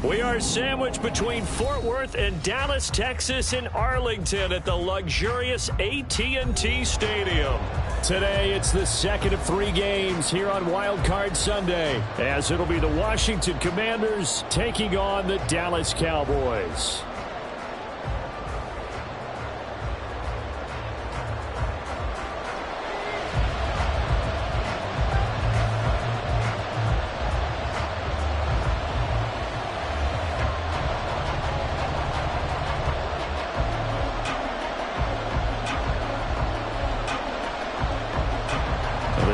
We are sandwiched between Fort Worth and Dallas, Texas in Arlington at the luxurious AT&T Stadium. Today, it's the second of 3 games here on Wild Card Sunday, as it'll be the Washington Commanders taking on the Dallas Cowboys.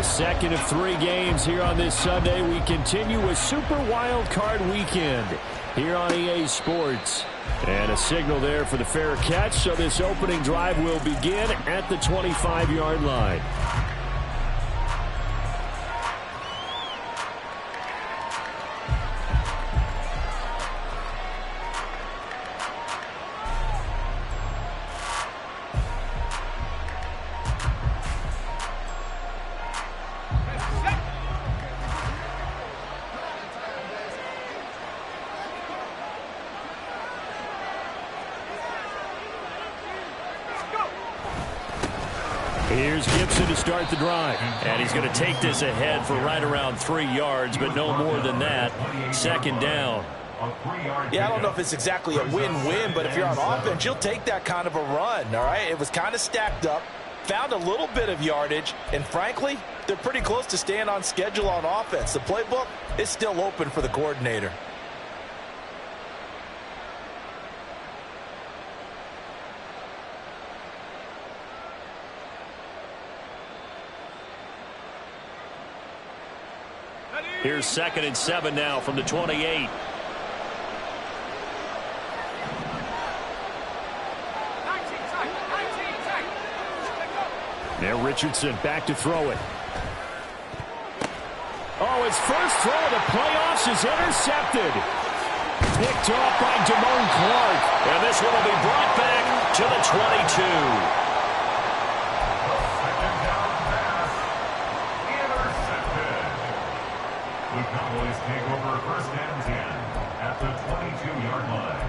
Second of 3 games here on this Sunday. We continue with Super Wild Card Weekend here on EA Sports. And a signal there for the fair catch, so this opening drive will begin at the 25-yard line. Here's Gibson to start the drive. And he's going to take this ahead for right around 3 yards, but no more than that. Second down. Yeah, I don't know if it's exactly a win-win, but if you're on offense, you'll take that kind of a run, all right? It was kind of stacked up, found a little bit of yardage, and frankly, they're pretty close to staying on schedule on offense. The playbook is still open for the coordinator. Here's 2nd and 7 now from the 28. Now Richardson back to throw it. Oh, his first throw of the playoffs is intercepted. Picked off by Damone Clark. And this one will be brought back to the 22. The Cowboys take over 1st and 10 at the 22-yard line.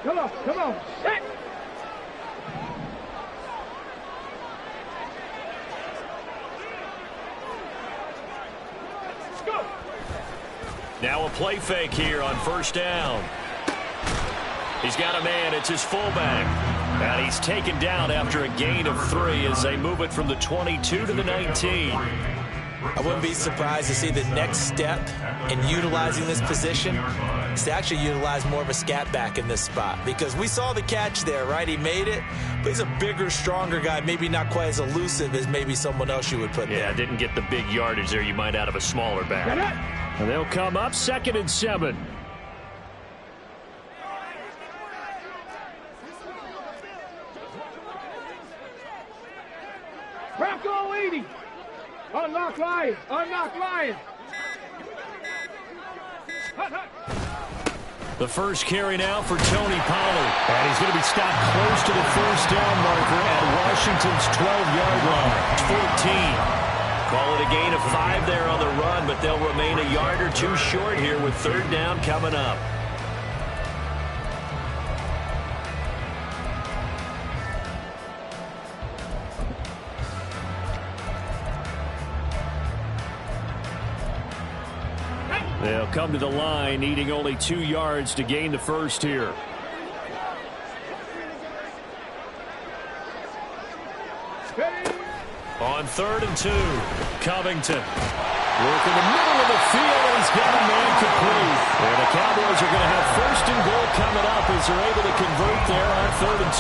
Come on, set! Let's go! Now a play fake here on 1st down. He's got a man. It's his fullback. And he's taken down after a gain of 3 as they move it from the 22 to the 19. I wouldn't be surprised to see the next step in utilizing this position is to actually utilize more of a scat back in this spot, because we saw the catch there, right? He made it, but he's a bigger, stronger guy, maybe not quite as elusive as maybe someone else you would put there. Yeah, didn't get the big yardage there you might out of a smaller back. And they'll come up 2nd and 7. Bronco 80. Unlock Lion. Unlock Lion. The first carry now for Tony Pollard. And he's going to be stopped close to the 1st down marker at Washington's 12-yard line. It's 14. Call it a gain of 5 there on the run, but they'll remain a yard or 2 short here with 3rd down coming up. They'll come to the line, needing only 2 yards to gain the first here. On 3rd and 2, Covington. Work in the middle of the field, and he's got a man complete. And the Cowboys are going to have 1st and goal coming up as they're able to convert there on 3rd and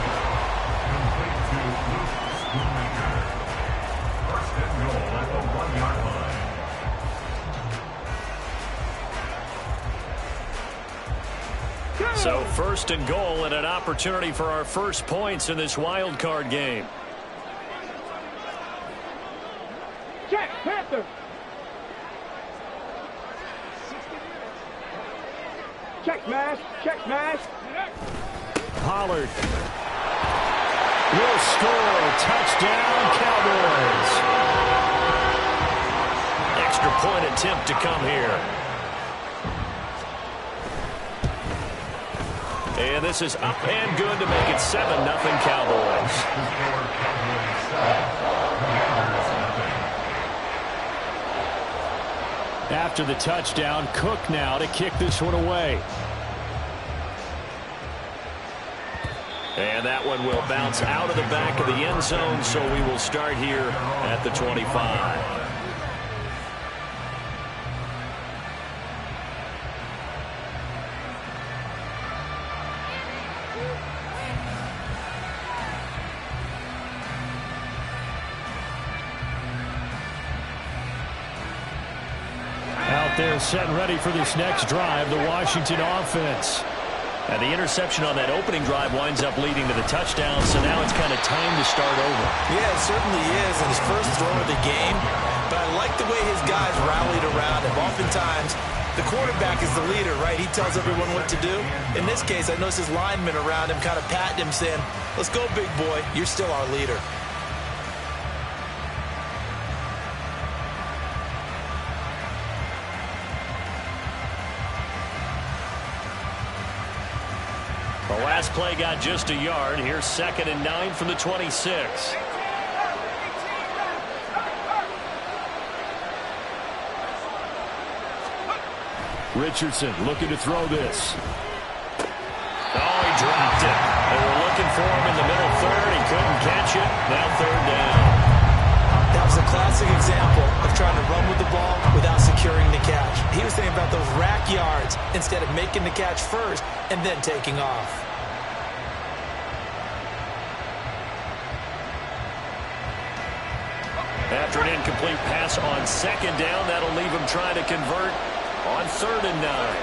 2. So 1st and goal and an opportunity for our first points in this wild card game. Check, Panther. Check, mash. Check, mash. Pollard. will score. Touchdown, Cowboys. Extra point attempt to come here. And this is up and good to make it 7-0 Cowboys. After the touchdown, Cook now to kick this one away. And that one will bounce out of the back of the end zone, so we will start here at the 25. Out there set and ready for this next drive, the Washington offense. And the interception on that opening drive winds up leading to the touchdown, so now it's kind of time to start over. Yeah, it certainly is, and his first throw of the game. But I like the way his guys rallied around him. Oftentimes, the quarterback is the leader, right? He tells everyone what to do. In this case, I noticed his linemen around him kind of patting him, saying, "Let's go, big boy. You're still our leader." The last play got just a yard. Here's 2nd and 9 from the 26. Richardson looking to throw this. Oh, he dropped it. They were looking for him in the middle third. He couldn't catch it. Now 3rd down. That was a classic example of trying to run with the ball without securing the catch. He was thinking about those rack yards instead of making the catch first and then taking off. After an incomplete pass on 2nd down, that'll leave him trying to convert on 3rd and 9.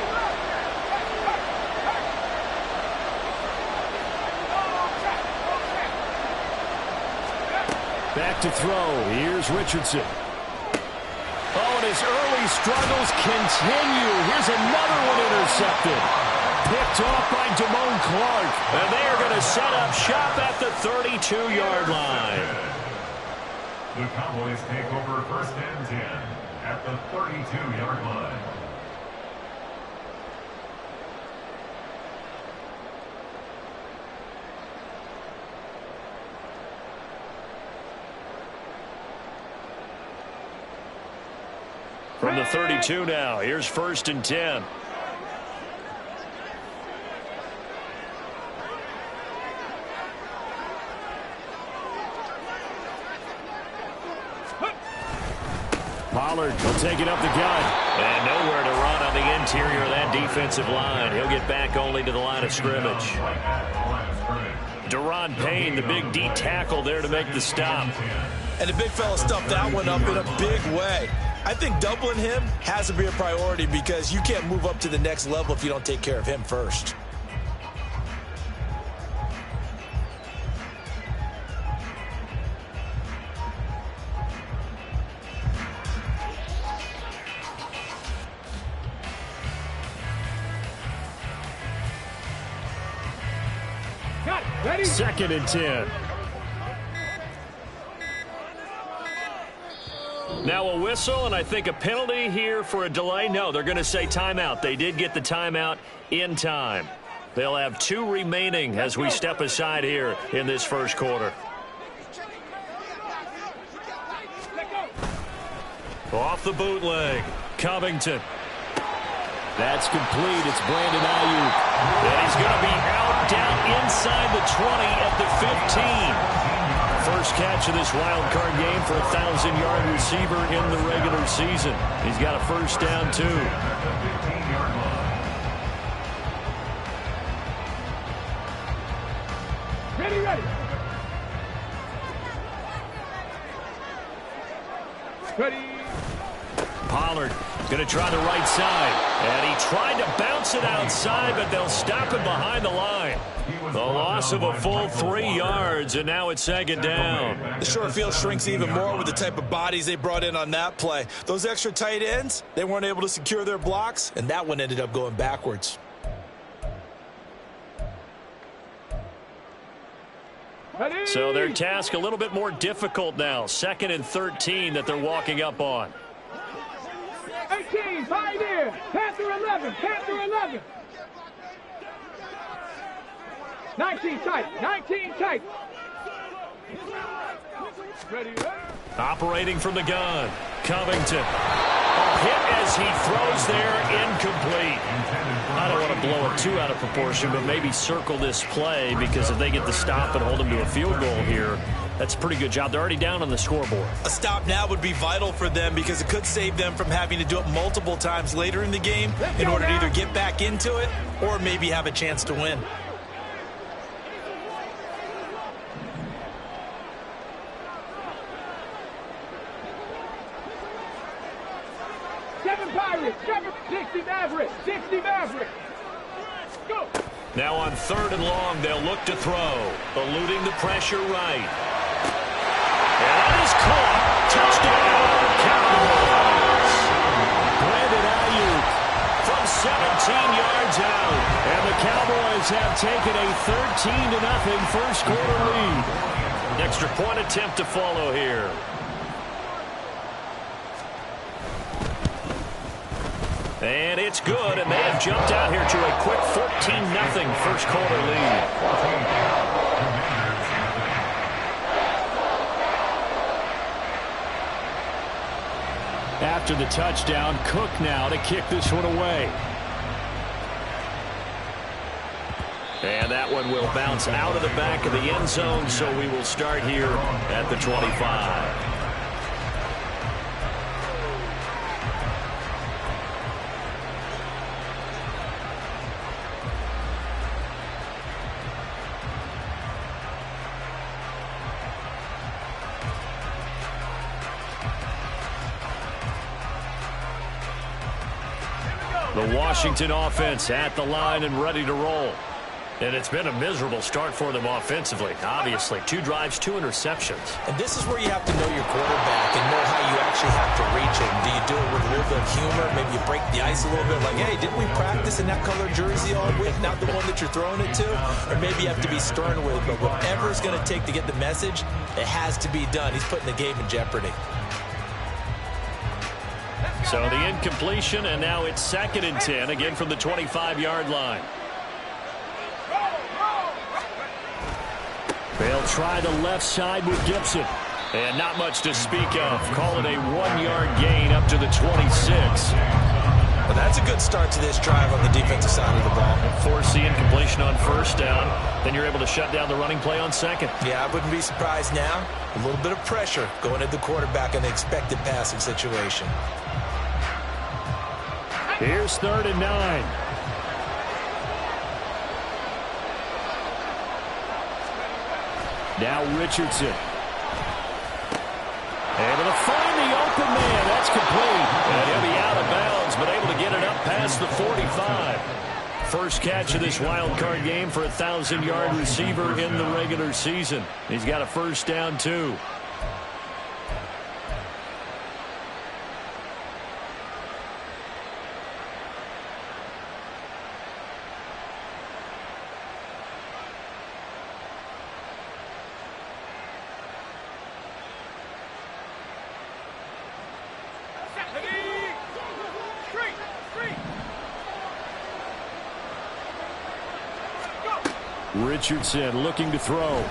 Back to throw. Here's Richardson. Oh, and his early struggles continue. Here's another one intercepted. Picked off by Damone Clark. And they are going to set up shop at the 32-yard line. The Cowboys take over 1st and 10 at the 32-yard line. From the 32 now, here's 1st and 10. Pollard will take it up the gut. And nowhere to run on the interior of that defensive line. He'll get back only to the line of scrimmage. Deron Payne, the big D tackle there to make the stop. And the big fella stuffed that one up in a big way. I think doubling him has to be a priority because you can't move up to the next level if you don't take care of him first. Ready? 2nd and 10. Now a whistle, and I think a penalty here for a delay. No, they're going to say timeout. They did get the timeout in time. They'll have 2 remaining as we step aside here in this first quarter. Off the bootleg, Covington. That's complete. It's Brandon Ayuk. And he's going to be out down inside the 20 at the 15. First catch of this wild card game for a 1,000-yard receiver in the regular season. He's got a first down, too. Ready, ready. Ready. Pollard going to try the right side. And he tried to bounce it outside, but they'll stop him behind the line. The loss of a full 3 yards, and now it's 2nd down. The short field shrinks even more with the type of bodies they brought in on that play. Those extra tight ends, they weren't able to secure their blocks, and that one ended up going backwards. So their task a little bit more difficult now. 2nd and 13 that they're walking up on. 18, 5 in. Panther 11, Panther 11. 19 tight, 19 tight. Ready, operating from the gun. Covington. A hit as he throws there, incomplete. I don't want to blow it too out of proportion, but maybe circle this play, because if they get the stop and hold them to a field goal here, that's a pretty good job. They're already down on the scoreboard. A stop now would be vital for them, because it could save them from having to do it multiple times later in the game in order to either get back into it or maybe have a chance to win. Pirates, 60 Mavericks, 60 Mavericks. Go. Now on 3rd and long, they'll look to throw. Eluding the pressure right. And that is caught. Touchdown, Cowboys. Brandon Ayuk from 17 yards out. And the Cowboys have taken a 13-0 first quarter lead. Extra point attempt to follow here. And it's good, and they have jumped out here to a quick 14-0 first quarter lead. After the touchdown, Cook now to kick this one away. And that one will bounce out of the back of the end zone, so we will start here at the 25. The Washington offense at the line and ready to roll. And it's been a miserable start for them offensively, obviously. 2 drives, 2 interceptions. And this is where you have to know your quarterback and know how you actually have to reach him. Do you do it with a little bit of humor? Maybe you break the ice a little bit, like, hey, didn't we practice in that color jersey all week, not the one that you're throwing it to? Or maybe you have to be stern with it, but whatever it's going to take to get the message, it has to be done. He's putting the game in jeopardy. So the incompletion, and now it's 2nd and 10, again from the 25-yard line. They'll try the left side with Gibson. And not much to speak of. Call it a 1-yard gain up to the 26. Well, that's a good start to this drive on the defensive side of the ball. Force the incompletion on 1st down. Then you're able to shut down the running play on 2nd. Yeah, I wouldn't be surprised now. A little bit of pressure going at the quarterback in the expected passing situation. Here's 3rd and 9. Now Richardson. Able to find the open man. That's complete. And he'll be out of bounds, but able to get it up past the 45. First catch of this wild card game for a 1,000-yard receiver in the regular season. He's got a 1st down, too. Richardson looking to throw.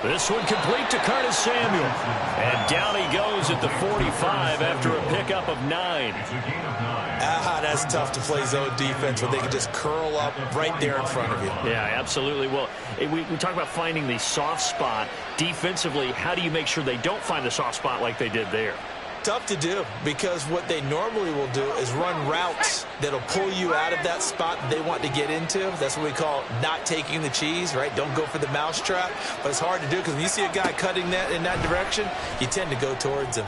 This one complete to Curtis Samuel. And down he goes at the 45 after a pickup of 9. That's tough to play zone defense when they can just curl up right there in front of you. Yeah, absolutely. Well, we talk about finding the soft spot. Defensively, how do you make sure they don't find the soft spot like they did there? Tough to do, because what they normally will do is run routes that'll pull you out of that spot they want to get into. That's what we call not taking the cheese, right? Don't go for the mousetrap. But it's hard to do, because when you see a guy cutting that in that direction, you tend to go towards him.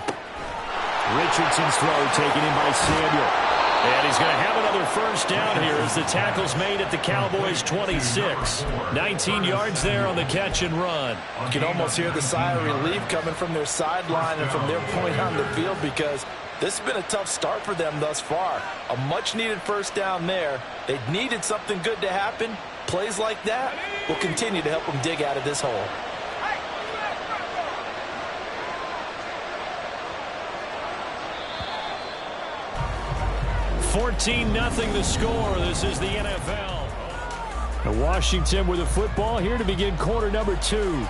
Richardson's throw taken in by Samuel. And he's going to have another 1st down here as the tackle's made at the Cowboys' 26. 19 yards there on the catch and run. You can almost hear the sigh of relief coming from their sideline and from their point on the field, because this has been a tough start for them thus far. A much-needed 1st down there. They needed something good to happen, Plays like that will continue to help him dig out of this hole. 14-0 the score. This is the NFL. And Washington with the football here to begin quarter number 2.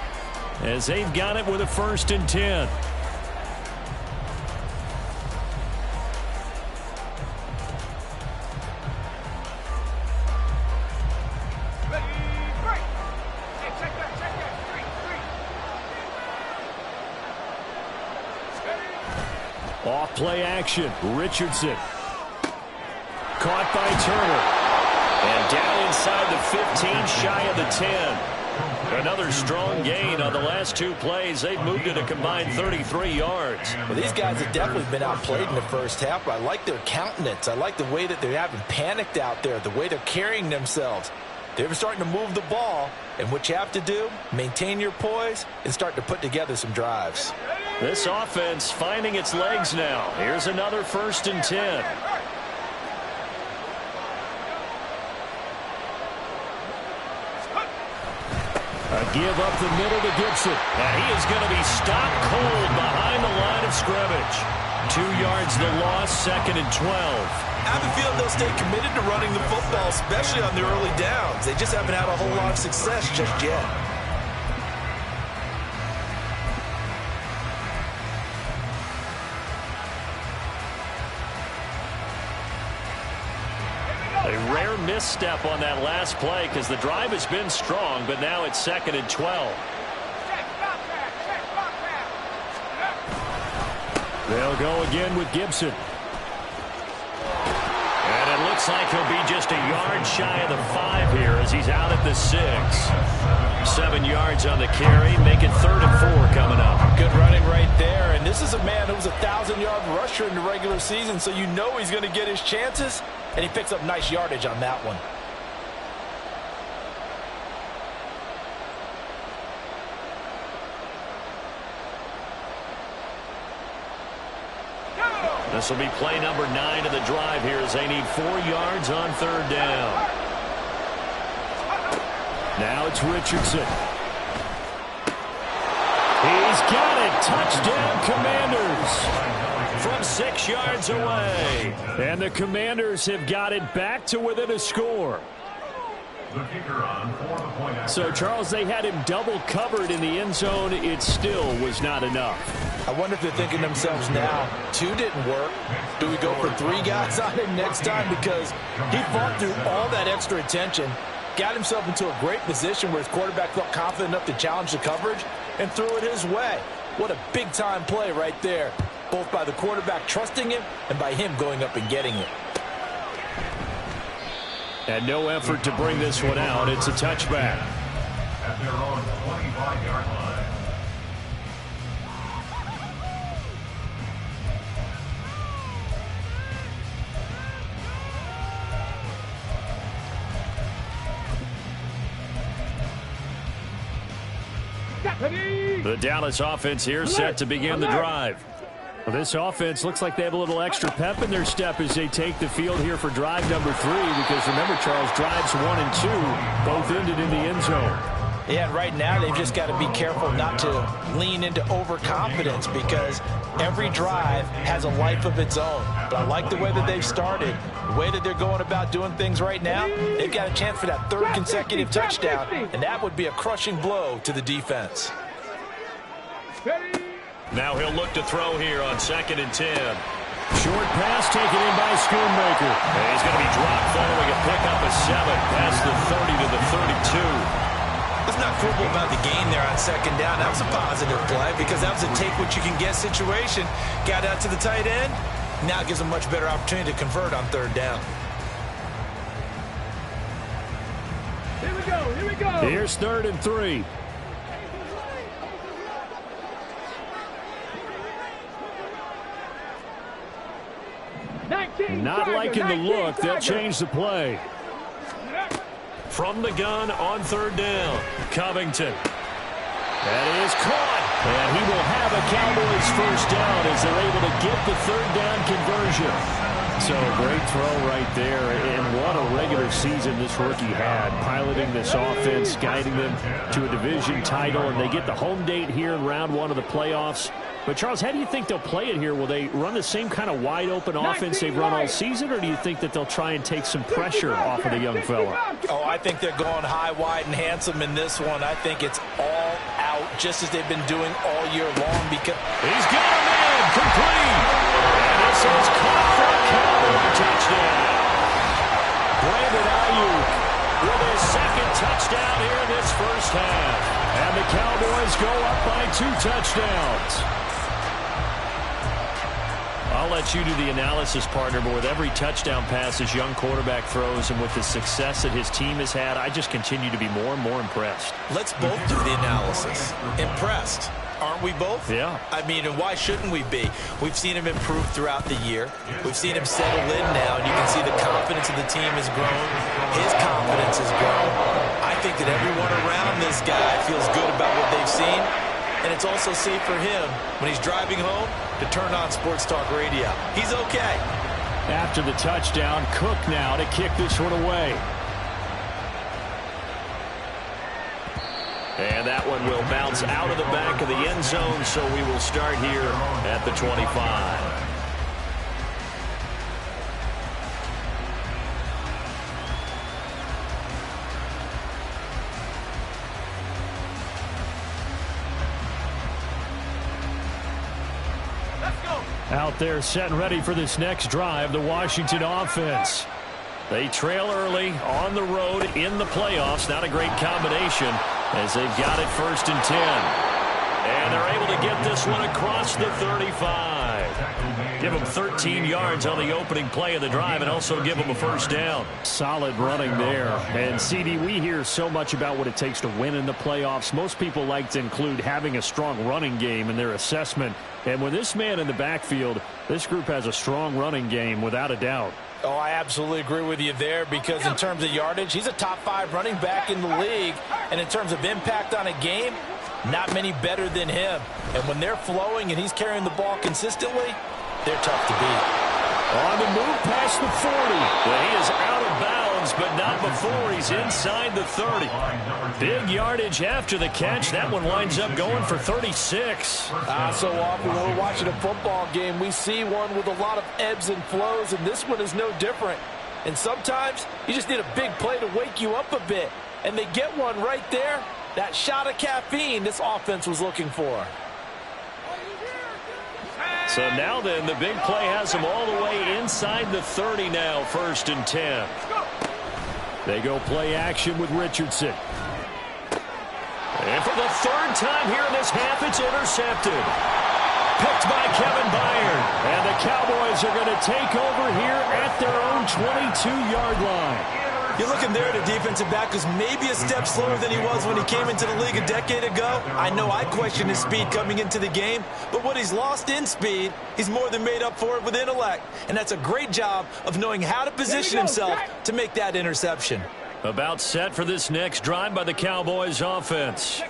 As they've got it with a 1st and 10. Off play action. Richardson. Caught by Turner. And down inside the 15, shy of the 10. Another strong gain on the last 2 plays. They've moved it a combined 33 yards. Well, these guys have definitely been outplayed in the first half, but I like their countenance. I like the way that they're having panicked out there, the way they're carrying themselves. They're starting to move the ball, and what you have to do, maintain your poise and start to put together some drives. This offense finding its legs now. Here's another 1st and 10. A give up the middle to Gibson. And he is going to be stopped cold behind the line of scrimmage. 2 yards the loss, 2nd and 12. I have a feeling they'll stay committed to running the football, especially on the early downs. They just haven't had a whole lot of success just yet. A rare misstep on that last play because the drive has been strong, but now it's 2nd and 12. They'll go again with Gibson. And it looks like he'll be just a yard shy of the 5 here as he's out at the 6. 7 yards on the carry, make it 3rd and 4 coming up. Good running right there, and this is a man who was a 1,000-yard rusher in the regular season, so you know he's going to get his chances, and he picks up nice yardage on that one. This will be play number 9 of the drive here as they need 4 yards on 3rd down. Now it's Richardson. He's got it. Touchdown, Commanders. From 6 yards away. And the Commanders have got it back to within a score. So, Charles, they had him double covered in the end zone. It still was not enough. I wonder if they're thinking to themselves now, 2 didn't work. Do we go for 3 guys on him next time? Because he fought through all that extra attention, got himself into a great position where his quarterback felt confident enough to challenge the coverage and threw it his way. What a big-time play right there, both by the quarterback trusting him and by him going up and getting it. And no effort to bring this one out. It's a touchback. At their own 25-yard line. The Dallas offense here set to begin the drive. Well, this offense looks like they have a little extra pep in their step as they take the field here for drive number 3, because remember, Charles, drives 1 and 2 both ended in the end zone. Yeah, right now they've just got to be careful not to lean into overconfidence, because every drive has a life of its own. But I like the way that they've started, the way that they're going about doing things right now. They've got a chance for that 3rd consecutive touchdown, and that would be a crushing blow to the defense. Now he'll look to throw here on 2nd and 10. Short pass taken in by Schoonmaker. And he's going to be dropped following a pickup of 7 past the 30 to the 32. Let's not quibble about the gain there on 2nd down. That was a positive play because that was a take-what-you-can-get situation. Got out to the tight end. Now it gives a much better opportunity to convert on 3rd down. Here we go, here we go. Here's 3rd and 3. Not liking the look. They'll change the play. From the gun on 3rd down. Covington. That is caught. And he will have a Cowboys 1st down as they're able to get the 3rd down conversion. So great throw right there, and what a regular season this rookie had, piloting this offense, guiding them to a division title, and they get the home date here in round 1 of the playoffs. But, Charles, how do you think they'll play it here? Will they run the same kind of wide-open offense they've run all season, or do you think that they'll try and take some pressure off of the young fella? Oh, I think they're going high, wide, and handsome in this one. I think it's all out, just as they've been doing all year long. Because he's got him in, complete. And this is caught for a Cowboy touchdown. Brandon Ayuk with his second touchdown here in this first half. And the Cowboys go up by 2 touchdowns. I'll let you do the analysis, partner, but with every touchdown pass this young quarterback throws and with the success that his team has had, I just continue to be more and more impressed. Let's both do the analysis. Impressed. Aren't we both? Yeah. I mean, and why shouldn't we be? We've seen him improve throughout the year. We've seen him settle in now, and you can see the confidence of the team has grown. His confidence has grown. I think that everyone around this guy feels good about what they've seen. And it's also safe for him when he's driving home to turn on Sports Talk Radio. He's okay. After the touchdown, Cook now to kick this one away. And that one will bounce out of the back of the end zone, so we will start here at the 25. Out there set and ready for this next drive, the Washington offense. They trail early on the road in the playoffs. Not a great combination as they've got it 1st and 10. And they're able to get this one across the 35. Give them 13 yards on the opening play of the drive and also give them a first down. Solid running there. And, CD, we hear so much about what it takes to win in the playoffs. Most people like to include having a strong running game in their assessment. And with this man in the backfield, this group has a strong running game without a doubt. Oh, I absolutely agree with you there because in terms of yardage, he's a top 5 running back in the league. And in terms of impact on a game, not many better than him. And when they're flowing and he's carrying the ball consistently, they're tough to beat. On the move past the 40. But he is out of bounds, but not before he's inside the 30. Big yardage after the catch. That one winds up going for 36. So often when we're watching a football game, we see one with a lot of ebbs and flows, and this one is no different. And sometimes you just need a big play to wake you up a bit. And they get one right there. That shot of caffeine this offense was looking for. So now then, the big play has them all the way inside the 30 now, 1st and 10. They go play action with Richardson. And for the 3rd time here in this half, it's intercepted. Picked by Kevin Byard. And the Cowboys are going to take over here at their own 22-yard line. You're looking there at a defensive back who's maybe a step slower than he was when he came into the league a decade ago. I know I questioned his speed coming into the game, but what he's lost in speed, he's more than made up for it with intellect. And that's a great job of knowing how to position himself to make that interception. About set for this next drive by the Cowboys offense.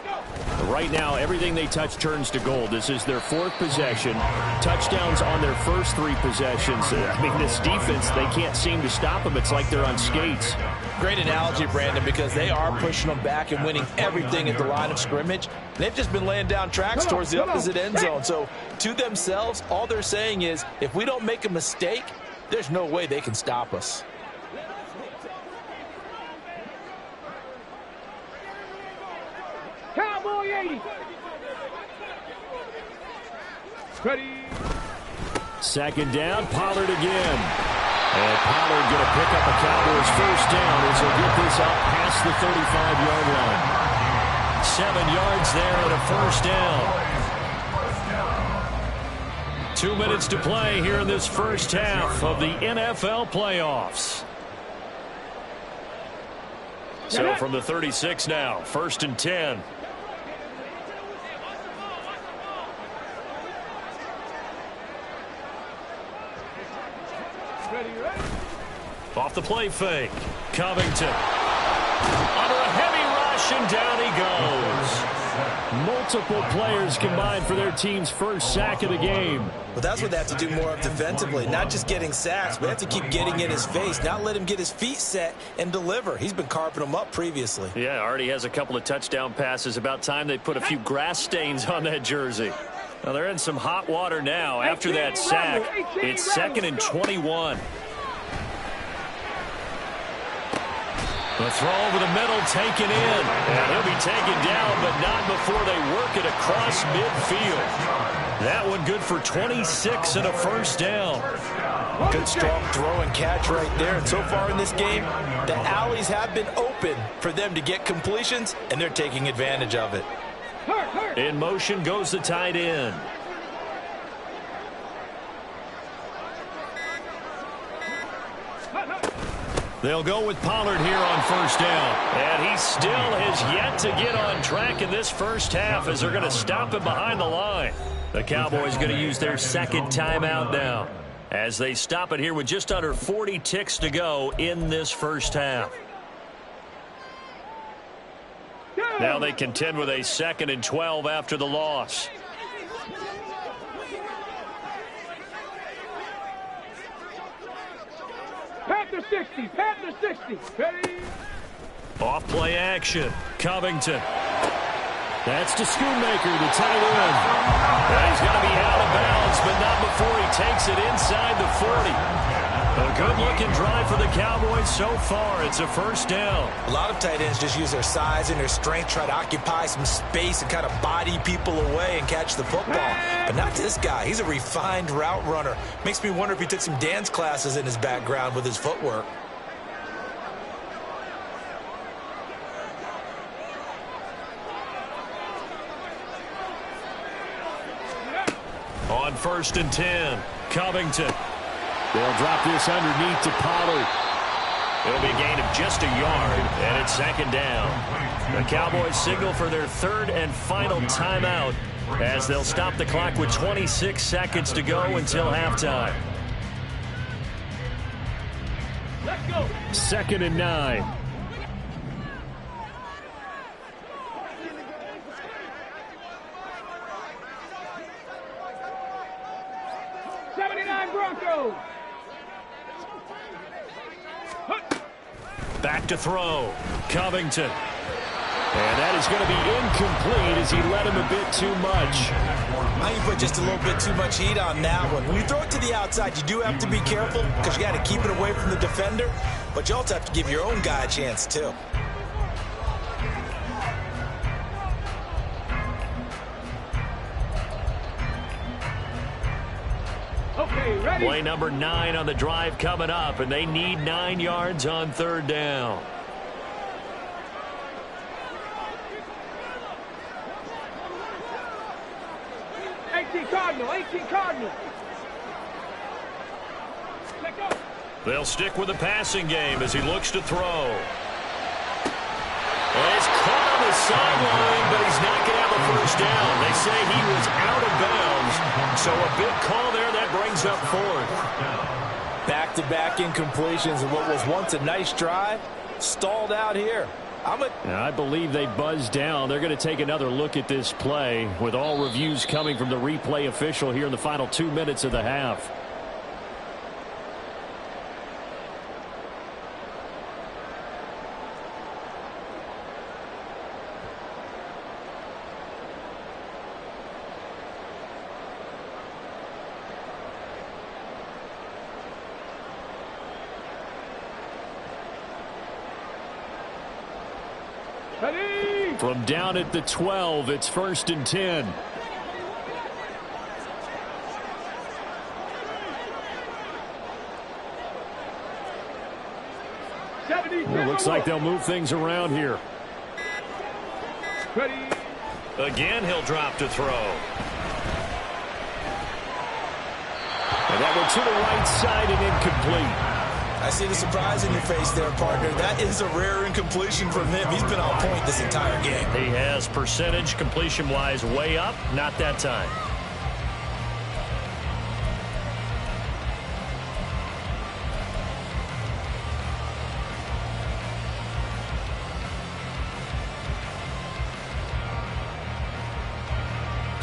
Right now, everything they touch turns to gold. This is their 4th possession. Touchdowns on their first 3 possessions. I mean, this defense, they can't seem to stop them. It's like they're on skates. Great analogy, Brandon, because they are pushing them back and winning everything at the line of scrimmage. They've just been laying down tracks towards the opposite end zone. So to themselves, all they're saying is, if we don't make a mistake, there's no way they can stop us. Cowboy 80. Ready. 2nd down, Pollard again. And Pollard going to pick up a Cowboys first down as he'll get this out past the 35-yard line. 7 yards there and a first down. 2 minutes to play here in this first half of the NFL playoffs. So from the 36 now, 1st and 10. Off the play fake. Covington. Under a heavy rush, and down he goes. Multiple players combined for their team's first sack of the game. Well, that's what they have to do more of defensively, not just getting sacks, but have to keep getting in his face, not let him get his feet set and deliver. He's been carping them up previously. Yeah, already has a couple of touchdown passes. About time they put a few grass stains on that jersey. Well, they're in some hot water now after that sack. It's 2nd and 21. The throw over the middle, taken in. And he'll be taken down, but not before they work it across midfield. That one good for 26 and a first down. Good strong throw and catch right there. And so far in this game, the alleys have been open for them to get completions, and they're taking advantage of it. In motion goes the tight end. They'll go with Pollard here on first down. And he still has yet to get on track in this first half as they're going to stop him behind the line. The Cowboys going to use their second timeout now as they stop it here with just under 40 ticks to go in this first half. Now they contend with a 2nd and 12 after the loss. Panther 60, Panther 60. Ready? Off play action. Covington. That's to Schoonmaker, the tight end. And he's going to be out of bounds, but not before he takes it inside the 40. A good-looking drive for the Cowboys so far. It's a first down. A lot of tight ends just use their size and their strength, try to occupy some space and kind of body people away and catch the football. But not this guy. He's a refined route runner. Makes me wonder if he took some dance classes in his background with his footwork. On 1st and 10, Covington. They'll drop this underneath to Pollard. It'll be a gain of just a yard, and it's 2nd down. The Cowboys signal for their 3rd and final timeout as they'll stop the clock with 26 seconds to go until halftime. Let's go. 2nd and 9. Broncos. Back to throw. Covington. And that is going to be incomplete as he let him a bit too much. I think you put just a little bit too much heat on that one. When you throw it to the outside, you do have to be careful because you got to keep it away from the defender. But you also have to give your own guy a chance, too. Okay, ready? Play number 9 on the drive coming up, and they need 9 yards on 3rd down. Cardinal. Let go. They'll stick with the passing game as he looks to throw. And he's caught on the sideline, but he's not going to have a first down. They say he was out of bounds, so a big call there that brings up 4th. Back-to-back incompletions and what was once a nice drive stalled out here. I believe they buzzed down. They're going to take another look at this play with all reviews coming from the replay official here in the final 2 minutes of the half. From down at the 12, it's 1st and 10. Well, looks like they'll move things around here. Ready. Again, he'll drop to throw. And that one to the right side and incomplete. I see the surprise in your face there, partner. That is a rare incompletion from him. He's been on point this entire game. He has percentage completion-wise way up. Not that time.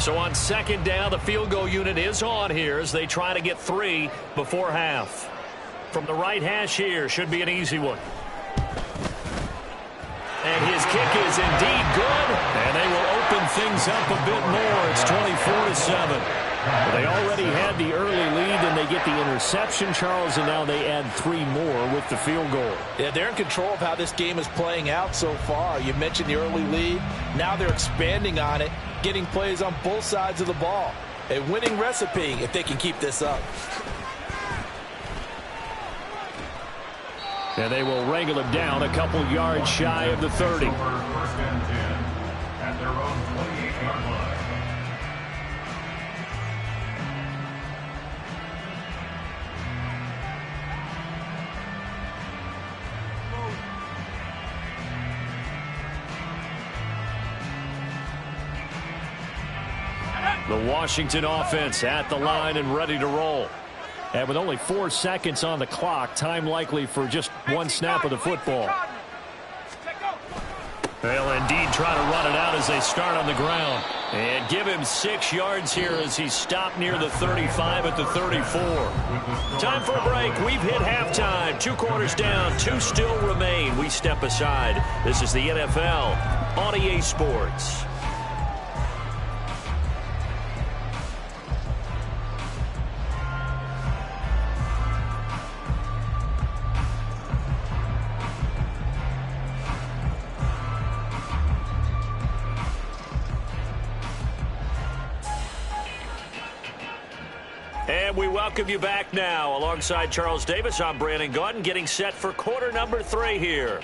So on second down, the field goal unit is on here as they try to get 3 before half. From the right hash here, should be an easy one. And his kick is indeed good, and they will open things up a bit more. It's 24-7. They already had the early lead, and they get the interception, Charles, and now they add 3 more with the field goal. Yeah, they're in control of how this game is playing out so far. You mentioned the early lead. Now they're expanding on it, getting plays on both sides of the ball. A winning recipe if they can keep this up. And they will wrangle him down a couple yards shy of the 30. First and 10 at their own 28-yard line. The Washington offense at the line and ready to roll. And with only 4 seconds on the clock, time likely for just one snap of the football. They'll indeed try to run it out as they start on the ground. And give him 6 yards here as he's stopped near the 35 at the 34. Time for a break. We've hit halftime. 2 quarters down, 2 still remain. We step aside. This is the NFL on EA Sports. And we welcome you back now. Alongside Charles Davis, I'm Brandon Gaudin, getting set for quarter number 3 here.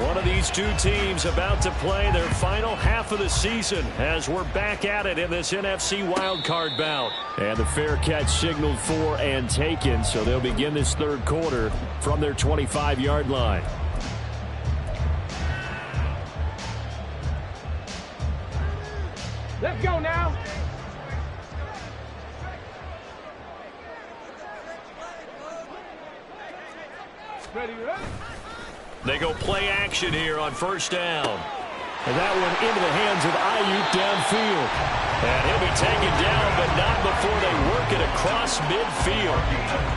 One of these 2 teams about to play their final half of the season as we're back at it in this NFC wildcard bout. And the fair catch signaled for and taken, so they'll begin this 3rd quarter from their 25-yard line. Let's go now. Ready, ready. They go play action here on first down. And that one into the hands of Ayuk downfield. And he'll be taken down, but not before they work it across midfield.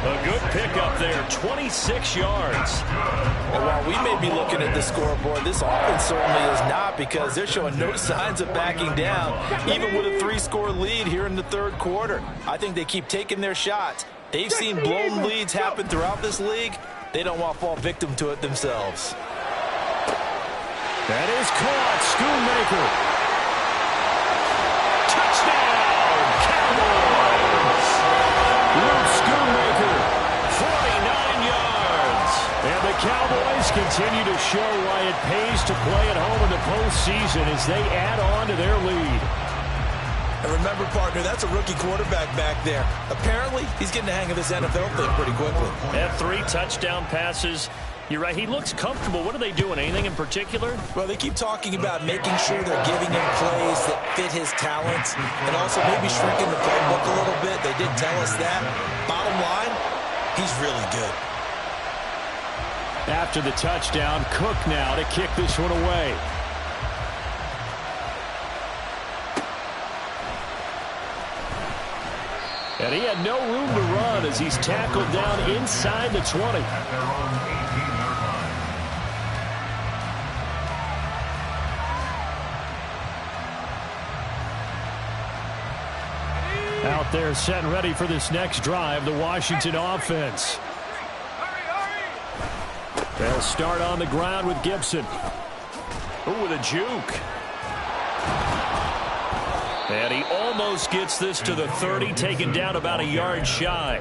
A good pickup there, 26 yards. And while we may be looking at the scoreboard, this offense certainly is not, because they're showing no signs of backing down, even with a 3-score lead here in the 3rd quarter. I think they keep taking their shots. They've seen blown leads happen throughout this league. They don't want to fall victim to it themselves. That is caught. Schoonmaker. Touchdown, Cowboys. Luke Schoonmaker, 49 yards. And the Cowboys continue to show why it pays to play at home in the postseason as they add on to their lead. And remember, partner, that's a rookie quarterback back there. Apparently, he's getting the hang of this NFL thing pretty quickly. They have 3 touchdown passes. You're right, he looks comfortable. What are they doing? Anything in particular? Well, they keep talking about making sure they're giving him plays that fit his talents and also maybe shrinking the playbook a little bit. They did tell us that. Bottom line, he's really good. After the touchdown, Cook now to kick this one away. And he had no room to run as he's tackled down inside the 20. At their own 18-yard line. Out there set and ready for this next drive, the Washington offense. They'll start on the ground with Gibson. Ooh, with a juke. And he almost gets this to the 30, taken down about a yard shy.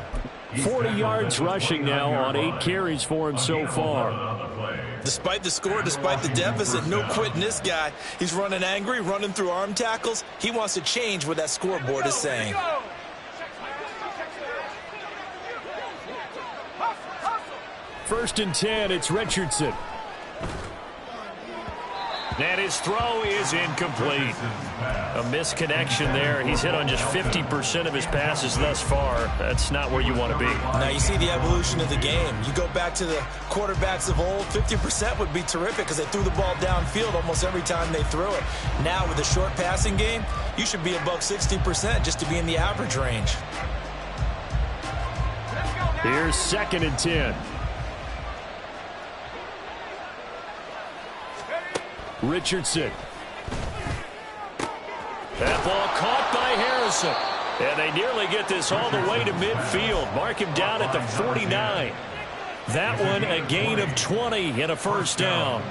40 yards rushing now on 8 carries for him so far. Despite the score, despite the deficit, no quitting this guy. He's running angry, running through arm tackles. He wants to change what that scoreboard is saying. First and 10, it's Richardson. And his throw is incomplete. A misconnection there. He's hit on just 50% of his passes thus far. That's not where you want to be. Now you see the evolution of the game. You go back to the quarterbacks of old, 50% would be terrific because they threw the ball downfield almost every time they threw it. Now with the short passing game, you should be above 60% just to be in the average range. Here's 2nd and 10. Richardson. That ball caught by Harrison. And they nearly get this all the way to midfield. Mark him down at the 49. That one a gain of 20 and a first down.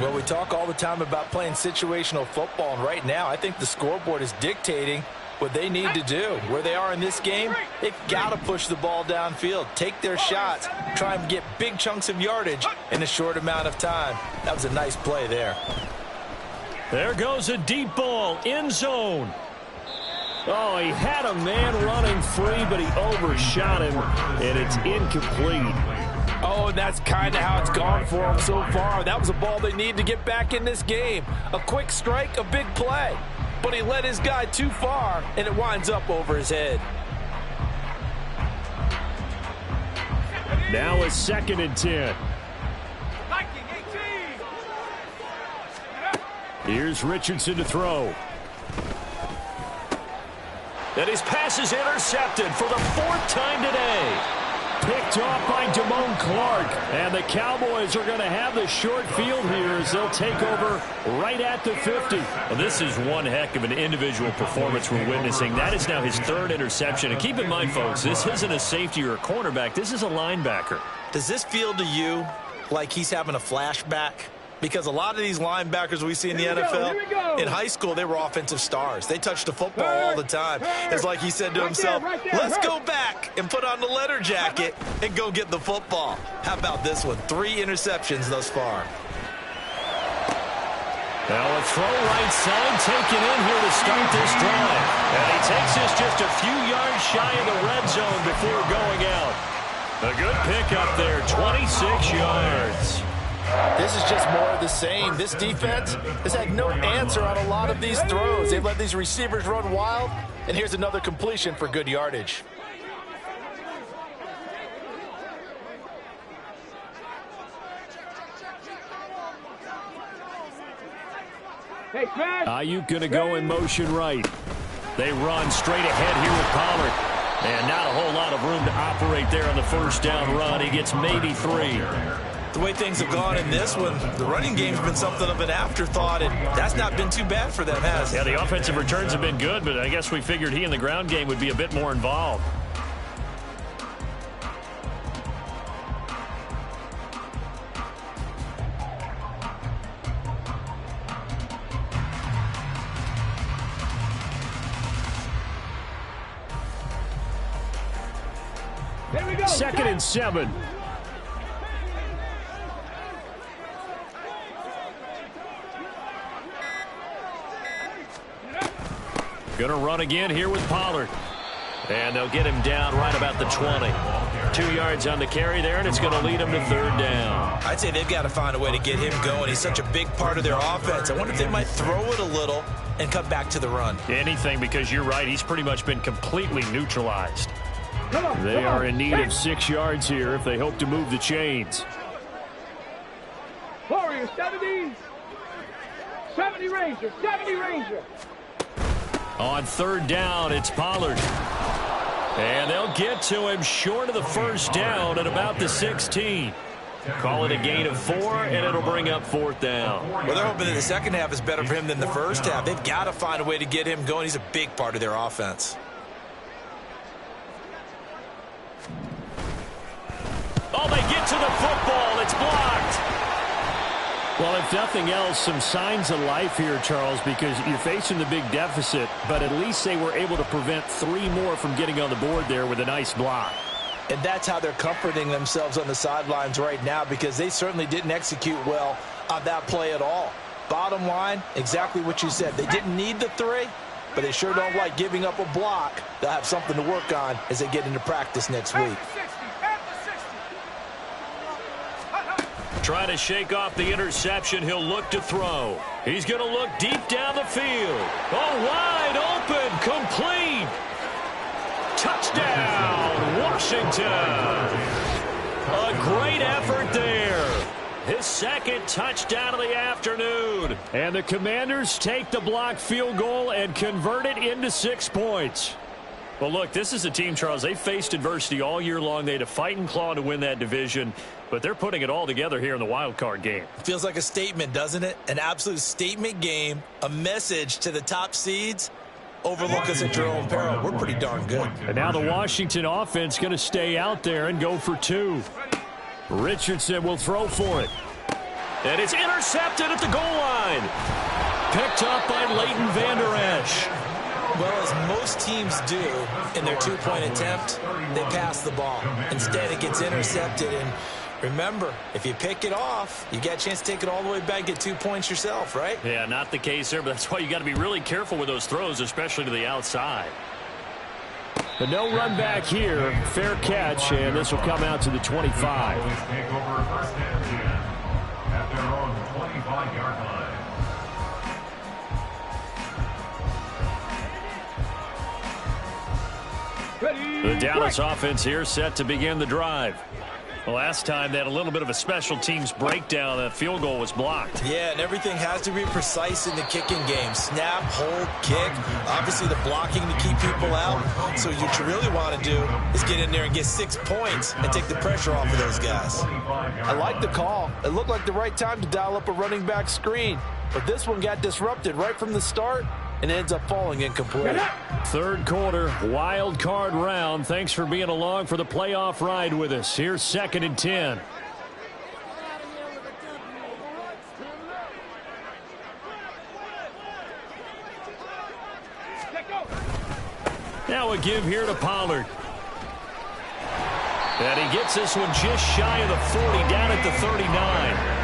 Well, we talk all the time about playing situational football, and right now I think the scoreboard is dictating what they need to do. Where they are in this game, they've got to push the ball downfield, take their shots, try and get big chunks of yardage in a short amount of time. That was a nice play there. There goes a deep ball, end zone. Oh, he had a man running free, but he overshot him, and it's incomplete. Oh, and that's kind of how it's gone for them so far. That was a ball they need to get back in this game. A quick strike, a big play. But he led his guy too far, and it winds up over his head. Now a 2nd and 10. Here's Richardson to throw. And his pass is intercepted for the 4th time today. Picked off by Damone Clark. And the Cowboys are going to have the short field here as they'll take over right at the 50. Well, this is one heck of an individual performance we're witnessing. That is now his 3rd interception. And keep in mind, folks, this isn't a safety or a cornerback. This is a linebacker. Does this feel to you like he's having a flashback? Because a lot of these linebackers we see in the NFL, in high school, they were offensive stars. They touched the football all the time. It's like he said to himself, let's go back and put on the leather jacket and go get the football. How about this one? 3 interceptions thus far. Now a throw right side taken in here to start this drive. And he takes this just a few yards shy of the red zone before going out. A good pickup there, 26 yards. This is just more of the same. This defense has had no answer on a lot of these throws. They've let these receivers run wild, and here's another completion for good yardage. Ayuk going to go in motion right. They run straight ahead here with Pollard. And not a whole lot of room to operate there on the first down run. He gets maybe 3. The way things have gone in this one, the running game's been something of an afterthought, and that's not been too bad for them, has it? Yeah, the offensive returns have been good, but I guess we figured he in the ground game would be a bit more involved. Here we go. 2nd and 7. Going to run again here with Pollard. And they'll get him down right about the 20. 2 yards on the carry there, and it's going to lead him to 3rd down. I'd say they've got to find a way to get him going. He's such a big part of their offense. I wonder if they might throw it a little and cut back to the run. Anything, because you're right. He's pretty much been completely neutralized. They are in need of 6 yards here if they hope to move the chains. Warrior 70. 70 Ranger. 70 Ranger. On 3rd down, it's Pollard. And they'll get to him short of the first down at about the 16. Call it a gain of 4, and it'll bring up 4th down. Well, they're hoping that the second half is better for him than the first half. They've got to find a way to get him going. He's a big part of their offense. Oh, they get to the football. It's blocked. Well, if nothing else, some signs of life here, Charles, because you're facing the big deficit, but at least they were able to prevent 3 more from getting on the board there with a nice block. And that's how they're comforting themselves on the sidelines right now, because they certainly didn't execute well on that play at all. Bottom line, exactly what you said. They didn't need the 3, but they sure don't like giving up a block. They'll have something to work on as they get into practice next week. Trying to shake off the interception. He'll look to throw. He's going to look deep down the field. Oh, wide open. Complete. Touchdown, Washington. A great effort there. His second touchdown of the afternoon. And the Commanders take the blocked field goal and convert it into 6 points. Well, look, this is a team, Charles. They faced adversity all year long. They had to fight and claw to win that division, but they're putting it all together here in the wild card game. Feels like a statement, doesn't it? An absolute statement game, a message to the top seeds. Overlook us at your own peril. We're pretty darn good. And now the Washington offense going to stay out there and go for 2. Richardson will throw for it. And it's intercepted at the goal line. Picked up by Leighton Vander Esch. Well, as most teams do in their 2-point attempt, they pass the ball. Instead, it gets intercepted. And remember, if you pick it off, you get a chance to take it all the way back, get 2 points yourself, right? Yeah, not the case there, but that's why you got to be really careful with those throws, especially to the outside. But no run back here. Fair catch, and this will come out to the 25. Take over first and 10 at their own 25-yard line. The Dallas offense here set to begin the drive. Last time they had a little bit of a special teams breakdown. That field goal was blocked. Yeah, and everything has to be precise in the kicking game. Snap, hold, kick. Obviously the blocking to keep people out. So what you really want to do is get in there and get 6 points and take the pressure off of those guys. I like the call. It looked like the right time to dial up a running back screen. But this one got disrupted right from the start and ends up falling incomplete. Third quarter, wild card round. Thanks for being along for the playoff ride with us. Here's 2nd and 10. Now a give here to Pollard. And he gets this one just shy of the 40, down at the 39.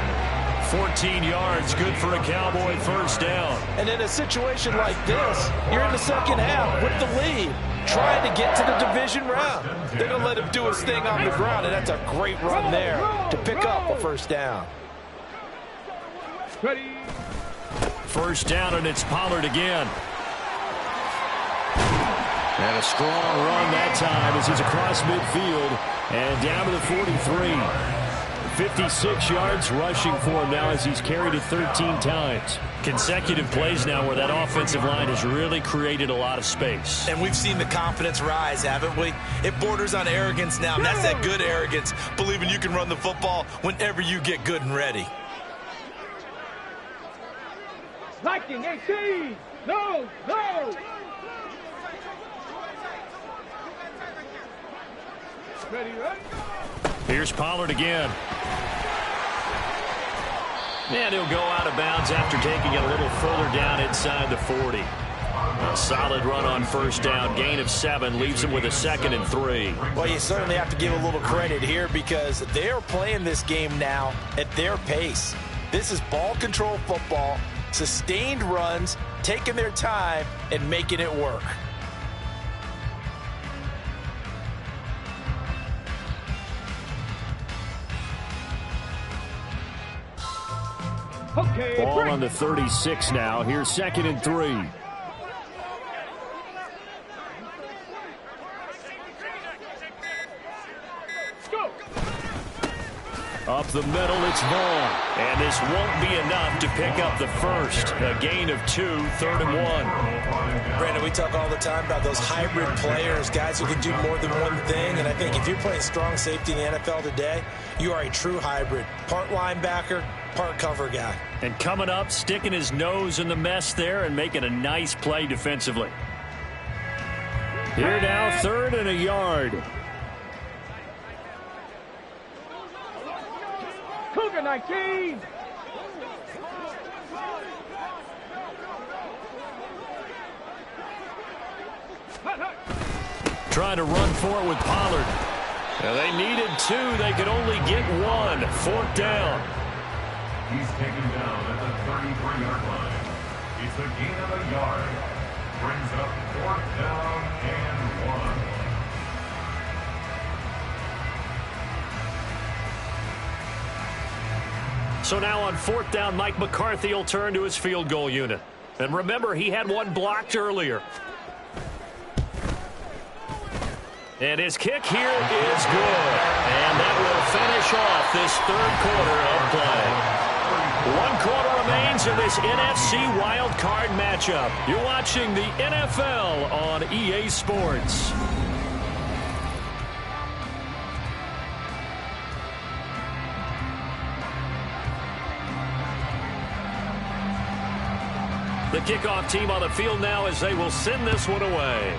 14 yards, good for a Cowboy first down. And in a situation like this, you're in the second half with the lead, trying to get to the division round. They're going to let him do his thing on the ground, and that's a great run there to pick up a first down. First down, and it's Pollard again. And a strong run that time as he's across midfield and down to the 43. 56 yards rushing for him now as he's carried it 13 times. Consecutive plays now where that offensive line has really created a lot of space. And we've seen the confidence rise, haven't we? It borders on arrogance now, and that's that good arrogance, believing you can run the football whenever you get good and ready. Liking 18. No. Ready, right? Here's Pollard again. And he'll go out of bounds after taking it a little further down inside the 40. A solid run on first down. Gain of 7 leaves him with a 2nd and 3. Well, you certainly have to give a little credit here because they're playing this game now at their pace. This is ball control football, sustained runs, taking their time, and making it work. Okay, Ball on the 36 now. Here's 2nd and 3. go. Up the middle, it's Vaughn. And this won't be enough to pick up the first. A gain of 2, 3rd and 1. Brandon, we talk all the time about those hybrid players, guys who can do more than one thing. And I think if you're playing strong safety in the NFL today, you are a true hybrid. Part linebacker, part cover guy. And coming up, sticking his nose in the mess there and making a nice play defensively. Here now, 3rd and a yard. Cougar 19. Trying to run for it with Pollard. Now they needed 2. They could only get 1. 4th down. He's taken down at the 33-yard line. It's a gain of a yard. Brings up 4th down and 1. So now on 4th down, Mike McCarthy will turn to his field goal unit. And remember, he had one blocked earlier. And his kick here is good. And that will finish off this 3rd quarter of play. 1 quarter remains in this NFC Wild Card matchup. You're watching the NFL on EA Sports. The kickoff team on the field now as they will send this one away.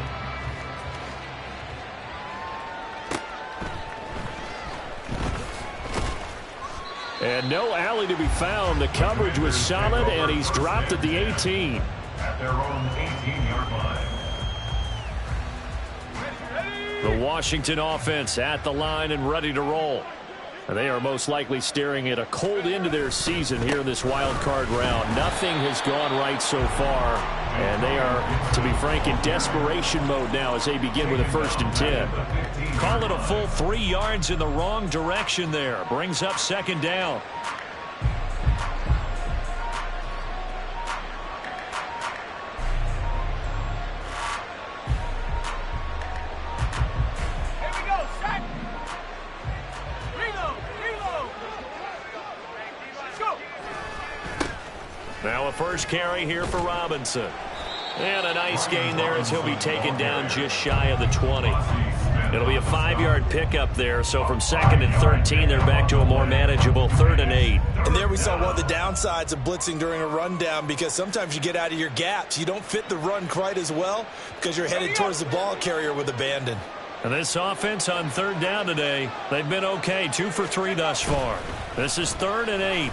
And no alley to be found. The coverage was solid, and he's dropped at the 18. At their own 18-yard line. The Washington offense at the line and ready to roll. They are most likely staring at a cold end to their season here in this wild card round. Nothing has gone right so far, and they are, to be frank, in desperation mode now as they begin with a 1st and 10. Call it a full 3 yards in the wrong direction there. Brings up 2nd down. Now a first carry here for Robinson. And a nice gain there as he'll be taken down just shy of the 20. It'll be a 5-yard pickup there. So from 2nd and 13, they're back to a more manageable 3rd and 8. And there we saw one of the downsides of blitzing during a rundown, because sometimes you get out of your gaps. You don't fit the run quite as well because you're headed towards the ball carrier with abandon. And this offense on 3rd down today, they've been okay. 2 for 3 thus far. This is 3rd and 8.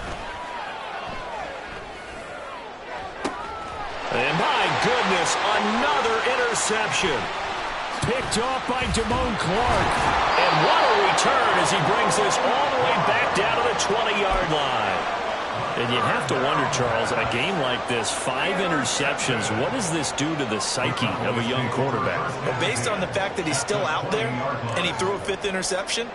And my goodness, another interception. Picked off by Damone Clark. And what a return as he brings this all the way back down to the 20-yard line. And you have to wonder, Charles, a game like this, 5 interceptions, what does this do to the psyche of a young quarterback? Well, based on the fact that he's still out there and he threw a 5th interception,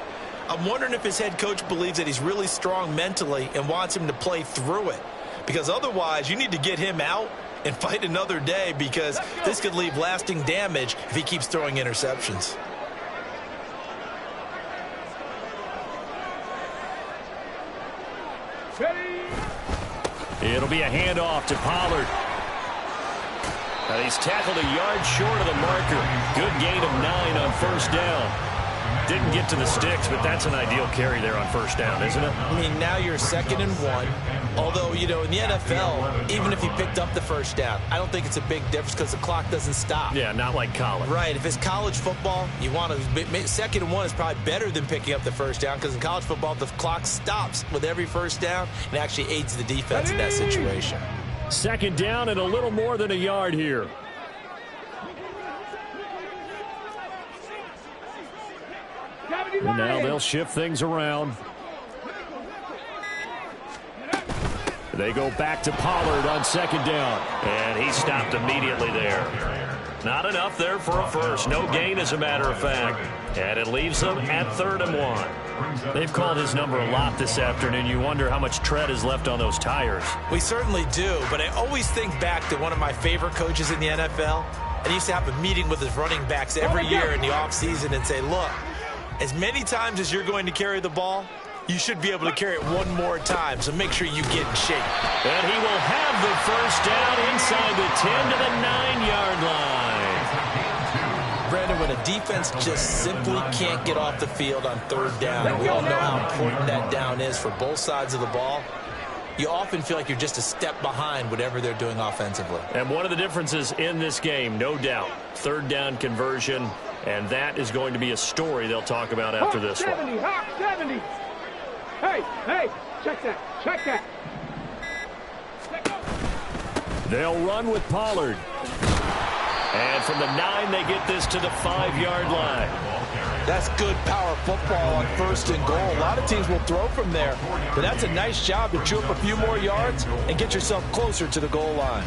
I'm wondering if his head coach believes that he's really strong mentally and wants him to play through it. Because otherwise, you need to get him out and fight another day, because this could leave lasting damage if he keeps throwing interceptions. It'll be a handoff to Pollard. And he's tackled a yard short of the marker. Good gain of 9 on 1st down. Didn't get to the sticks, but that's an ideal carry there on 1st down, isn't it? I mean, now you're 2nd and 1. Although, you know, in the NFL, even if he picked up the 1st down, I don't think it's a big difference because the clock doesn't stop. Yeah, not like college. Right. If it's college football, you want to 2nd and 1 is probably better than picking up the 1st down, because in college football, the clock stops with every 1st down and actually aids the defense in that situation. 2nd down and a little more than a yard here. And now they'll shift things around. They go back to Pollard on 2nd down. And he stopped immediately there. Not enough there for a first. No gain, as a matter of fact. And it leaves them at 3rd and 1. They've called his number a lot this afternoon. You wonder how much tread is left on those tires. We certainly do, but I always think back to one of my favorite coaches in the NFL. And he used to have a meeting with his running backs every year in the offseason and say, look, as many times as you're going to carry the ball, you should be able to carry it one more time, so make sure you get in shape. And he will have the 1st down inside the 10 to the 9-yard line. Brandon, when a defense just simply can't get off the field on 3rd down, we all know how important that down is for both sides of the ball. You often feel like you're just a step behind whatever they're doing offensively. And one of the differences in this game, no doubt, 3rd down conversion, and that is going to be a story they'll talk about after this one. 70, Hawk 70. Hey, check that, check that. They'll run with Pollard. And from the 9, they get this to the 5-yard line. That's good power football on 1st and goal. A lot of teams will throw from there, but that's a nice job to chew up a few more yards and get yourself closer to the goal line.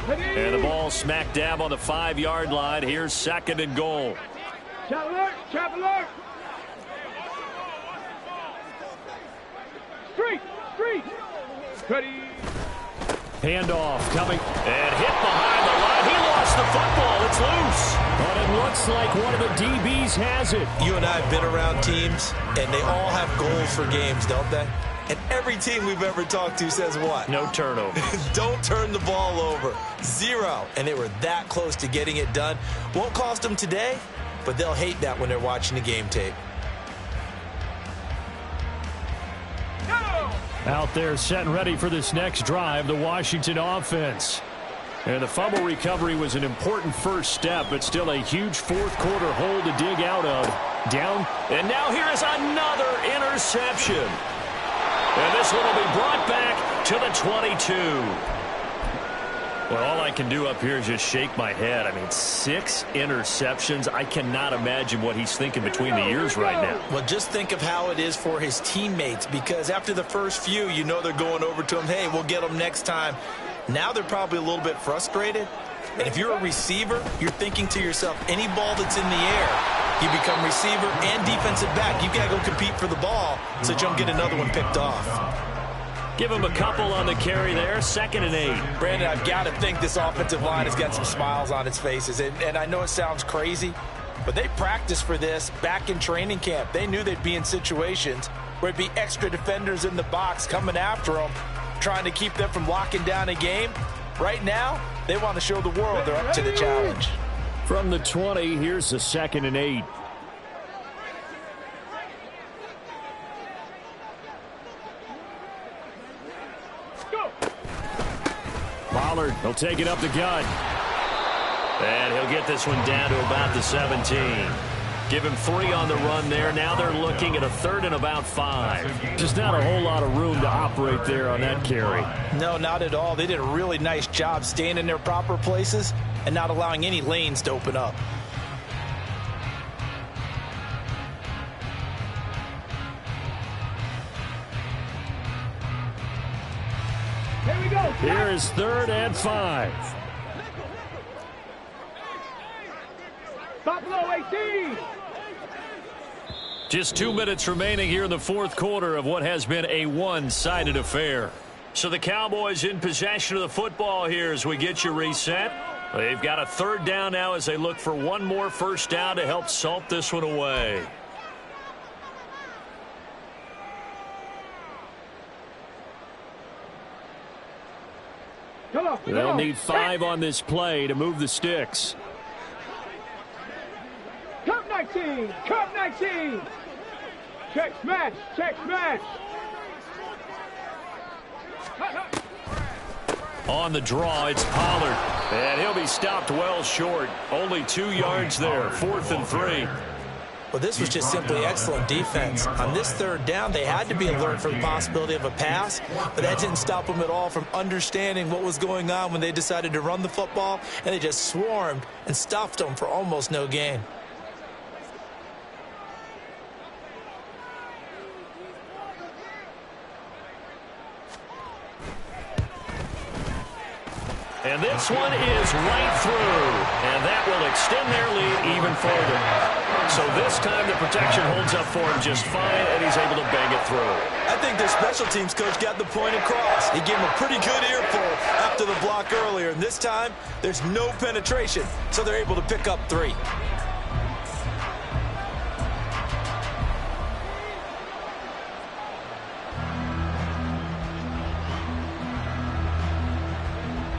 And the ball ball smack dab on the 5-yard line. Here's 2nd and goal. Trap alert! Trap alert! Street! Street! Ready! Handoff coming and hit behind the line. He lost the football. It's loose. But it looks like one of the DBs has it. You and I have been around teams, and they all have goals for games, don't they? And every team we've ever talked to says what? No turnover. Don't turn the ball over. 0. And they were that close to getting it done. Won't cost them today, but they'll hate that when they're watching the game tape. Out there set and ready for this next drive, the Washington offense. And the fumble recovery was an important first step, but still a huge fourth-quarter hole to dig out of. Down, and now here is another interception. And this one will be brought back to the 22. Well, all I can do up here is just shake my head. I mean, 6 interceptions. I cannot imagine what he's thinking between the ears right now. Well, just think of how it is for his teammates, because after the first few, you know they're going over to him, hey, we'll get them next time. Now they're probably a little bit frustrated. And if you're a receiver, you're thinking to yourself, any ball that's in the air, you become receiver and defensive back. You've got to go compete for the ball so that you don't get another one picked off. Give him a couple on the carry there. 2nd and 8. Brandon, I've got to think this offensive line has got some smiles on its faces. And I know it sounds crazy, but they practiced for this back in training camp. They knew they'd be in situations where it'd be extra defenders in the box coming after them, trying to keep them from locking down a game. Right now, they want to show the world they're up to the challenge. From the 20, here's the 2nd and 8. Pollard, he'll take it up the gut. And he'll get this one down to about the 17. Give him 3 on the run there. Now they're looking at a 3rd and about 5. Just not a whole lot of room to operate there on that carry. No, not at all. They did a really nice job staying in their proper places and not allowing any lanes to open up. Here we go. Here is 3rd and 5. Buffalo 18. Just 2 minutes remaining here in the fourth quarter of what has been a one-sided affair. So the Cowboys in possession of the football here as we get you reset. They've got a 3rd down now as they look for one more first down to help salt this one away. They'll need 5 on this play to move the sticks. Cup 19. Cup 19. Check smash. Check smash. On the draw, it's Pollard. And he'll be stopped well short. Only 2 yards there. 4th and 3. Well, this was just simply excellent defense. On this 3rd down, they had to be alert for the possibility of a pass, but that didn't stop them at all from understanding what was going on when they decided to run the football, and they just swarmed and stuffed them for almost no gain. And this one is right through, and that will extend their lead even further. So this time the protection holds up for him just fine, and he's able to bang it through. I think their special teams coach got the point across. He gave him a pretty good earful after the block earlier, and this time there's no penetration, so they're able to pick up 3.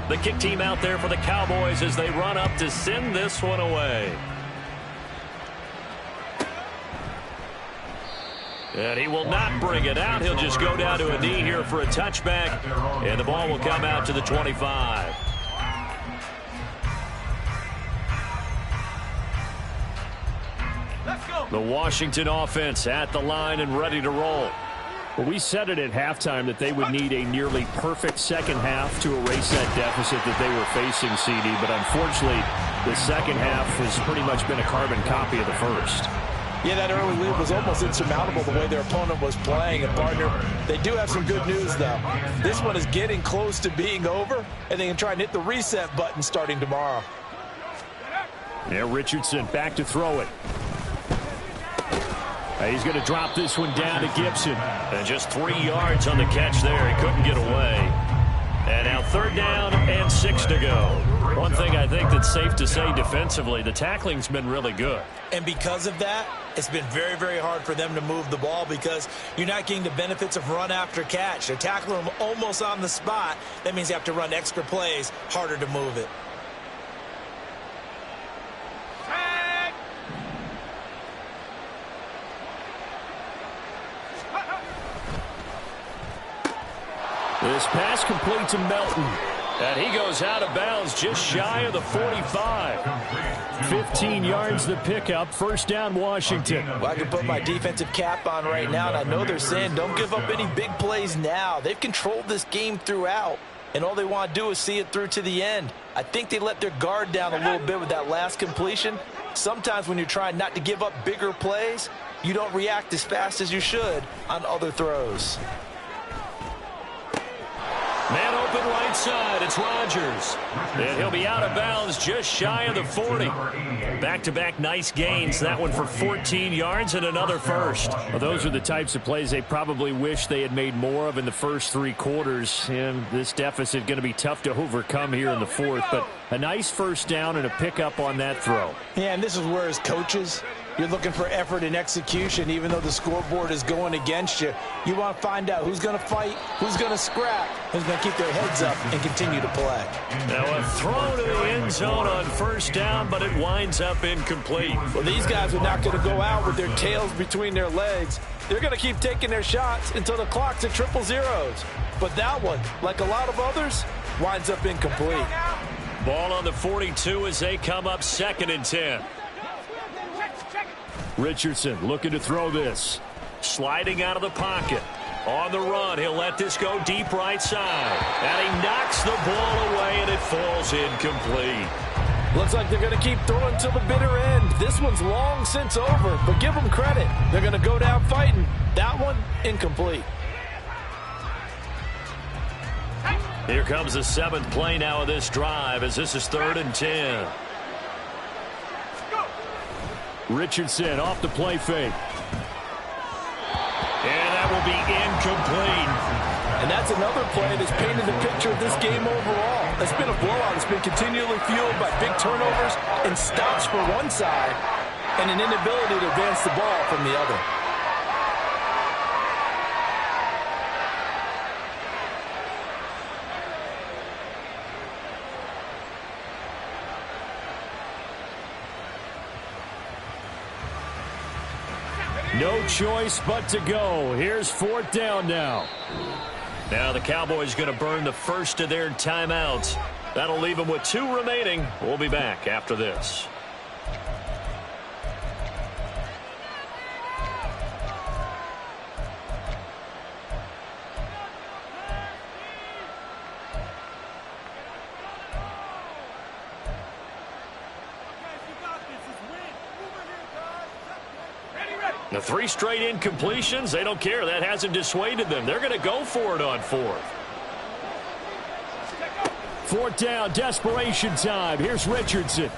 The kick team out there for the Cowboys as they run up to send this one away. And he will not bring it out. He'll just go down to a knee here for a touchback. And the ball will come out to the 25. Let's go. The Washington offense at the line and ready to roll. Well, we said it at halftime that they would need a nearly perfect second half to erase that deficit that they were facing, CD. But unfortunately, the second half has pretty much been a carbon copy of the first. Yeah, that early lead was almost insurmountable the way their opponent was playing. And, partner, they do have some good news, though. This one is getting close to being over, and they can try and hit the reset button starting tomorrow. Yeah, Richardson back to throw it. He's going to drop this one down to Gibson. And just 3 yards on the catch there. He couldn't get away. And now 3rd down and 6 to go. One thing I think that's safe to say defensively, the tackling's been really good. And because of that, it's been very, very hard for them to move the ball because you're not getting the benefits of run after catch. They're tackling them almost on the spot. That means you have to run extra plays, harder to move it. This pass complete to Melton. And he goes out of bounds just shy of the 45. 15 yards the pickup. 1st down, Washington. Well, I can put my defensive cap on right now, and I know they're saying don't give up any big plays now. They've controlled this game throughout, and all they want to do is see it through to the end. I think they let their guard down a little bit with that last completion. Sometimes when you're trying not to give up bigger plays, you don't react as fast as you should on other throws. Man open right side. It's Rodgers. And he'll be out of bounds just shy of the 40. Back-to-back nice gains. That one for 14 yards and another first. Well, those are the types of plays they probably wish they had made more of in the first 3 quarters. And this deficit going to be tough to overcome here in the 4th. But a nice 1st down and a pickup on that throw. Yeah, and this is where as coaches, you're looking for effort and execution. Even though the scoreboard is going against you, you want to find out who's going to fight, who's going to scrap, who's going to keep their heads up and continue to play. Now a throw to the end zone on 1st down, but it winds up incomplete. Well, these guys are not going to go out with their tails between their legs. They're going to keep taking their shots until the clock's at 000. But that one, like a lot of others, winds up incomplete. Ball on the 42 as they come up 2nd and 10. Richardson looking to throw this. Sliding out of the pocket. On the run, he'll let this go deep right side. And he knocks the ball away, and it falls incomplete. Looks like they're going to keep throwing till the bitter end. This one's long since over, but give them credit. They're going to go down fighting. That one, incomplete. Here comes the 7th play now of this drive as this is 3rd and 10. Richardson off the play fake. And that will be incomplete. And that's another play that's painted the picture of this game overall. It's been a blowout. It's been continually fueled by big turnovers and stops for one side and an inability to advance the ball from the other. No choice but to go. Here's 4th down now. Now the Cowboys going to burn the 1st of their timeouts. That'll leave them with 2 remaining. We'll be back after this. The 3 straight incompletions, they don't care. That hasn't dissuaded them. They're going to go for it on 4th. 4th down, desperation time. Here's Richardson.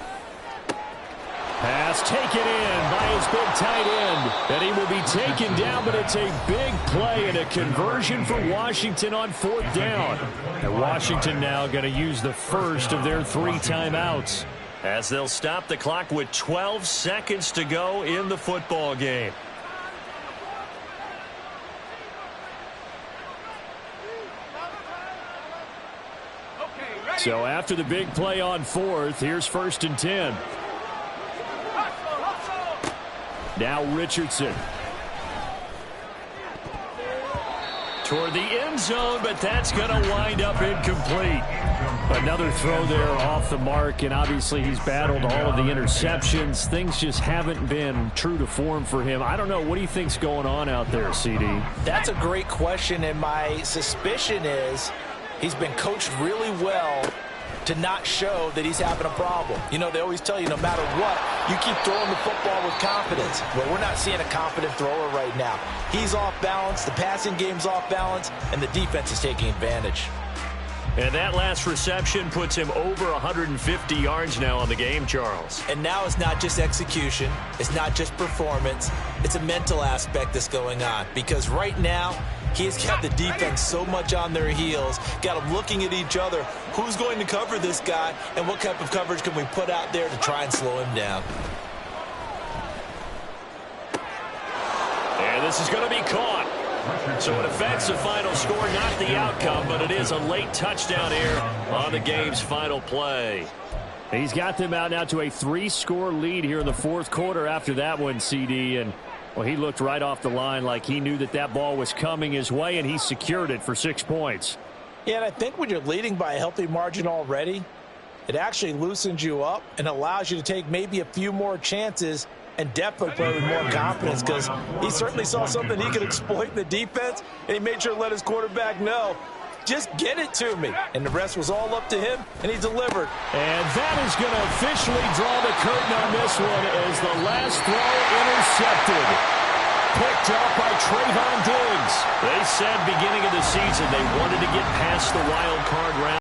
Pass taken in by his big tight end. And he will be taken down, but it's a big play and a conversion for Washington on 4th down. And Washington now going to use the first of their 3 timeouts, as they'll stop the clock with 12 seconds to go in the football game. So after the big play on 4th, here's 1st and 10. Now Richardson. Toward the end zone, but that's going to wind up incomplete. Another throw there off the mark, and obviously he's battled all of the interceptions. Things just haven't been true to form for him. I don't know. What do you think's going on out there, CD? That's a great question, and my suspicion is he's been coached really well to not show that he's having a problem. You know, they always tell you no matter what, you keep throwing the football with confidence. Well, we're not seeing a confident thrower right now. He's off balance, the passing game's off balance, and the defense is taking advantage. And that last reception puts him over 150 yards now on the game, Charles. And now it's not just execution. It's not just performance. It's a mental aspect that's going on. Because right now, he's got the defense so much on their heels, got them looking at each other. Who's going to cover this guy, and what type of coverage can we put out there to try and slow him down? And this is going to be caught. So in effect, the final score, not the outcome, but it is a late touchdown here on the game's final play. He's got them out now to a 3-score lead here in the fourth quarter after that one, CD. And, well, he looked right off the line like he knew that that ball was coming his way, and he secured it for 6 points. Yeah, and I think when you're leading by a healthy margin already, it actually loosens you up and allows you to take maybe a few more chances and definitely play with more confidence, because he certainly saw something he could exploit in the defense, and he made sure to let his quarterback know, just get it to me. And the rest was all up to him, and he delivered. And that is going to officially draw the curtain on this one as the last throw intercepted. Picked up by Trayvon Diggs. They said beginning of the season they wanted to get past the wild card round.